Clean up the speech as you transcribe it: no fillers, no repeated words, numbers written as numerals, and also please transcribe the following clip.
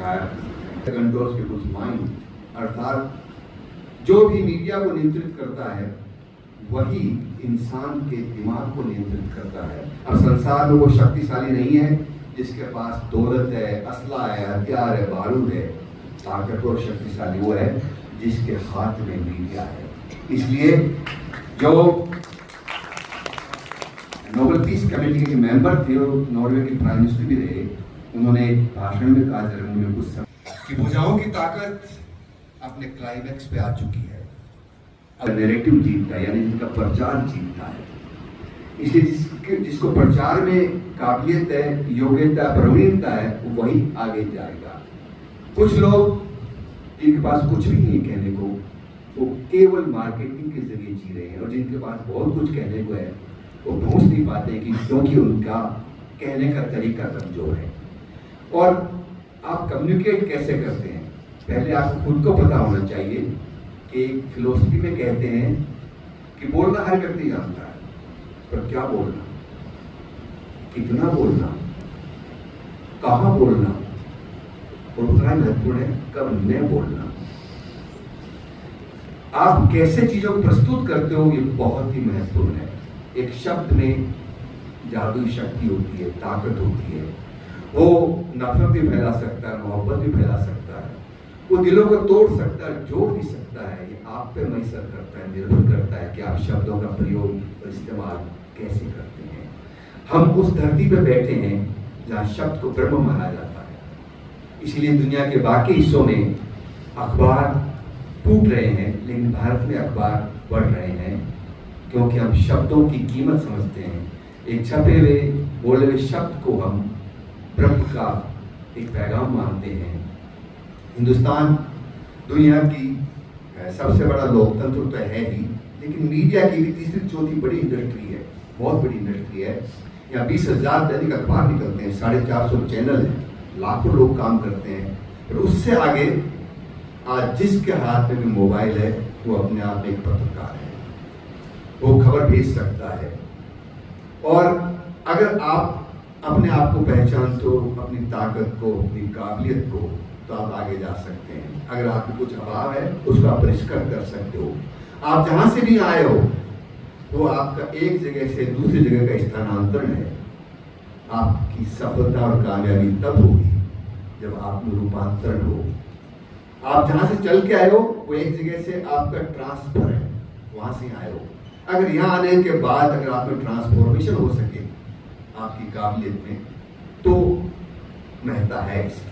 Controls people's mind, अर्थात जो भी मीडिया को नियंत्रित करता है वही इंसान के दिमाग को नियंत्रित करता है। अब संसार में वो शक्तिशाली नहीं है जिसके पास दौलत है, असला है, हथियार है, बारूद है। ताकतवर शक्तिशाली वो है जिसके हाथ में मीडिया है। इसलिए जो नोबेल पीस कमेटी के मेंबर थे और नॉर्वे के प्राइम मिनिस्टर भी रहे, उन्होंने एक भाषण में कहा जर्मनी में कुछ समय कि भुजाओं की ताकत अपने क्लाइमैक्स पे आ चुकी है। अब नैरेटिव जीतता है, यानी जिनका प्रचार जीतता है। इसलिए जिसको प्रचार में काबिलियत है, योग्यता, प्रवीणता है, वो वही आगे जाएगा। कुछ लोग जिनके पास कुछ भी नहीं कहने को, वो केवल मार्केटिंग के जरिए जी रहे हैं, और जिनके पास बहुत कुछ कहने को है वो पहुंच नहीं पाते कि क्योंकि उनका कहने का तरीका कमजोर है। और आप कम्युनिकेट कैसे करते हैं, पहले आपको खुद को पता होना चाहिए कि फिलोसफी में कहते हैं कि बोलना हर व्यक्ति जानता है, पर क्या बोलना, कितना बोलना, कहाँ बोलना, और उतना महत्वपूर्ण है कब न बोलना। आप कैसे चीजों को प्रस्तुत करते हो, ये बहुत ही महत्वपूर्ण है। एक शब्द में जादुई शक्ति होती है, ताकत होती है। वो नफरत भी फैला सकता है, मोहब्बत भी फैला सकता है, वो दिलों को तोड़ सकता है, जोड़ भी सकता है। ये आप पे मैसर करता है, निर्भर करता है कि आप शब्दों का प्रयोग और इस्तेमाल कैसे करते हैं। हम उस धरती पे बैठे हैं जहाँ शब्द को ब्रह्म माना जाता है। इसलिए दुनिया के बाकी हिस्सों में अखबार टूट रहे हैं, लेकिन भारत में अखबार बढ़ रहे हैं, क्योंकि हम शब्दों की कीमत समझते हैं। एक छपे हुए बोले हुए शब्द को हम ब्रह्म का एक पैगाम मानते हैं। हिंदुस्तान दुनिया की सबसे बड़ा लोकतंत्र तो है ही, लेकिन मीडिया की भी तीसरी चौथी बड़ी इंडस्ट्री है, बहुत बड़ी इंडस्ट्री है। यहाँ 20,000 दैनिक अखबार निकलते हैं, 450 चैनल हैं, लाखों लोग काम करते हैं। और उससे आगे आज जिसके हाथ में भी मोबाइल है वो अपने आप में एक पत्रकार है, वो खबर भेज सकता है। और अगर आप अपने आप को पहचानते हो, अपनी ताकत को, अपनी काबिलियत को, तो आप आगे जा सकते हैं। अगर आपको कुछ अभाव है उसको आप परिष्कृत कर सकते हो। आप जहां से भी आए हो वो आपका एक जगह से दूसरी जगह का स्थानांतरण है। आपकी सफलता और कामयाबी तब होगी जब आप में रूपांतरण हो। आप जहां से चल के आए हो वो एक जगह से आपका ट्रांसफर है, वहां से आए हो। अगर यहाँ आने के बाद अगर आप में ट्रांसफॉर्मेशन हो सके आपकी काबिलियत में, तो महत्ता है इसकी।